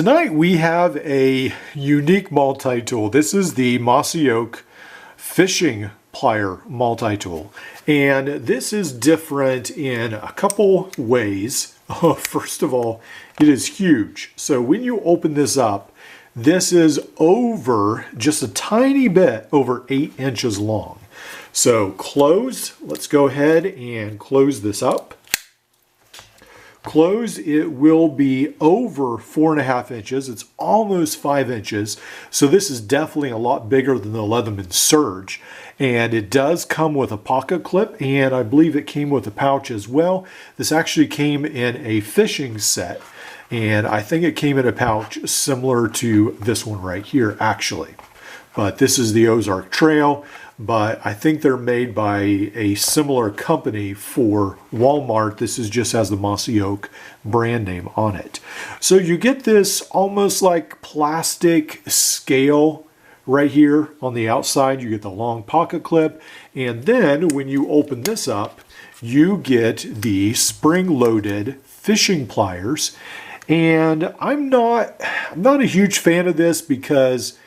Tonight we have a unique multi-tool. This is the Mossy Oak fishing plier multi-tool. And this is different in a couple ways. First of all, it is huge. So when you open this up, this is over just a tiny bit over 8 inches long. So closed, let's go ahead and close this up. Closed, it will be over 4.5 inches. It's almost 5 inches. So this is definitely a lot bigger than the Leatherman Surge. And it does come with a pocket clip, and I believe it came with a pouch as well. This actually came in a fishing set, and I think it came in a pouch similar to this one right here, actually. But this is the Ozark Trail, but I think they're made by a similar company for Walmart. This is just has the Mossy Oak brand name on it. So you get this almost like plastic scale right here on the outside. You get the long pocket clip, and then when you open this up, you get the spring-loaded fishing pliers. And I'm not a huge fan of this because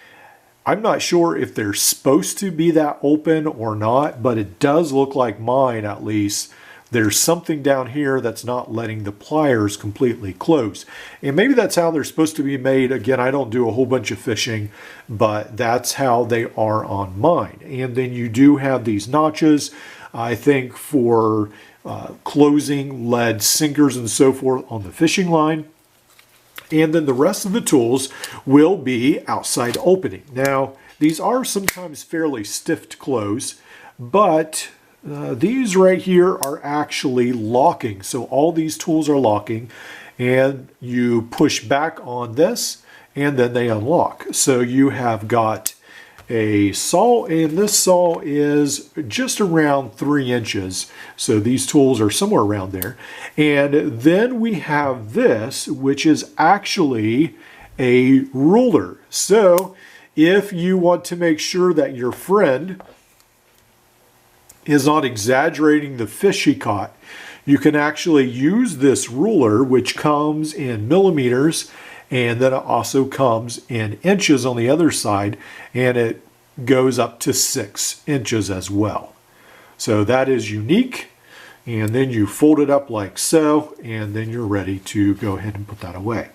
I'm not sure if they're supposed to be that open or not, but it does look like mine, at least. There's something down here that's not letting the pliers completely close. And maybe that's how they're supposed to be made. Again, I don't do a whole bunch of fishing, but that's how they are on mine. And then you do have these notches, I think, for closing lead sinkers and so forth on the fishing line. And then the rest of the tools will be outside opening. Now, these are sometimes fairly stiff to close, but these right here are actually locking. So all these tools are locking, and you push back on this, and then they unlock. So you have got a saw, and this saw is just around 3 inches. So these tools are somewhere around there. And then we have this, which is actually a ruler. So if you want to make sure that your friend is not exaggerating the fish he caught, you can actually use this ruler, which comes in millimeters, and then it also comes in inches on the other side, and it goes up to 6 inches as well. So that is unique. And then you fold it up like so, and then you're ready to go ahead and put that away.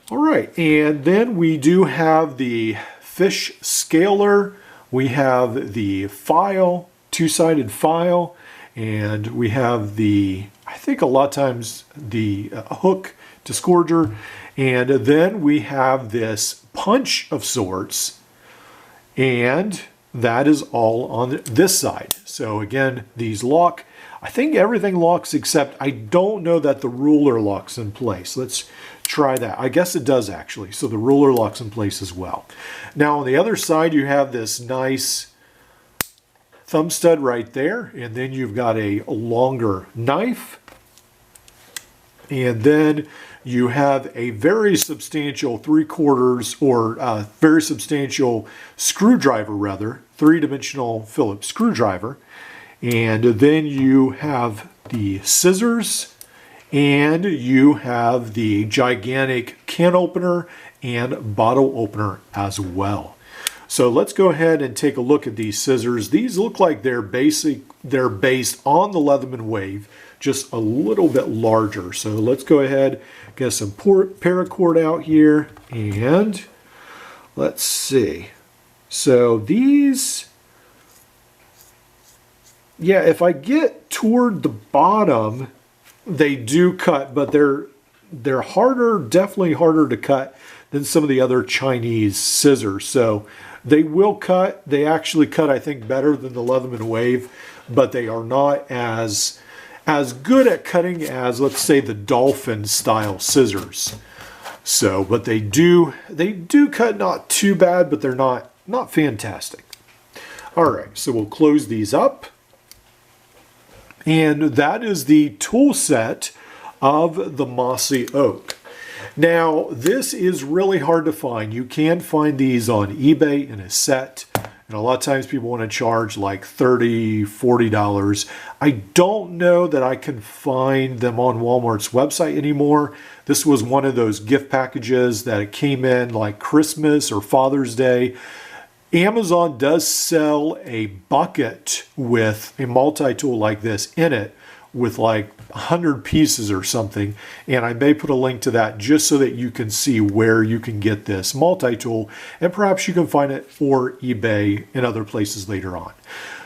All right, and then we do have the fish scaler. We have the file, two-sided file, and we have the, I think a lot of times, the hook disgorger. And then we have this punch of sorts, and that is all on this side. So again, these lock. I think everything locks except I don't know that the ruler locks in place. Let's try that. I guess it does actually. So the ruler locks in place as well. Now on the other side, you have this nice thumb stud right there. And then you've got a longer knife. And then you have a very substantial 3/4 or very substantial screwdriver, rather, 3-dimensional Phillips screwdriver. And then you have the scissors, and you have the gigantic can opener and bottle opener as well. So let's go ahead and take a look at these scissors. These look like they're based on the Leatherman Wave, just a little bit larger. So let's go ahead, get some paracord out here, and let's see. So these, yeah, if I get toward the bottom, they do cut, but they're harder, definitely harder to cut than some of the other Chinese scissors. So they will cut. They actually cut, I think, better than the Leatherman Wave, but they are not as good at cutting as, let's say, the dolphin style scissors. So, but they do cut not too bad, but they're not fantastic. All right, so we'll close these up. And that is the tool set of the Mossy Oak. Now, this is really hard to find. You can find these on eBay in a set. And a lot of times people want to charge like $30, $40. I don't know that I can find them on Walmart's website anymore. This was one of those gift packages that it came in like Christmas or Father's Day. Amazon does sell a bucket with a multi-tool like this in it with like 100 pieces or something, and I may put a link to that just so that you can see where you can get this multi-tool, and perhaps you can find it for eBay and other places later on.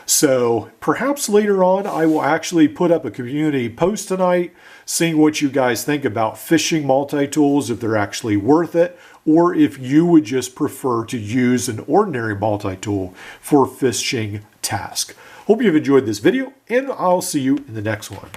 So perhaps later on I will actually put up a community post tonight seeing what you guys think about fishing multi-tools, if they're actually worth it, or if you would just prefer to use an ordinary multi-tool for fishing task. Hope you've enjoyed this video, and I'll see you in the next one.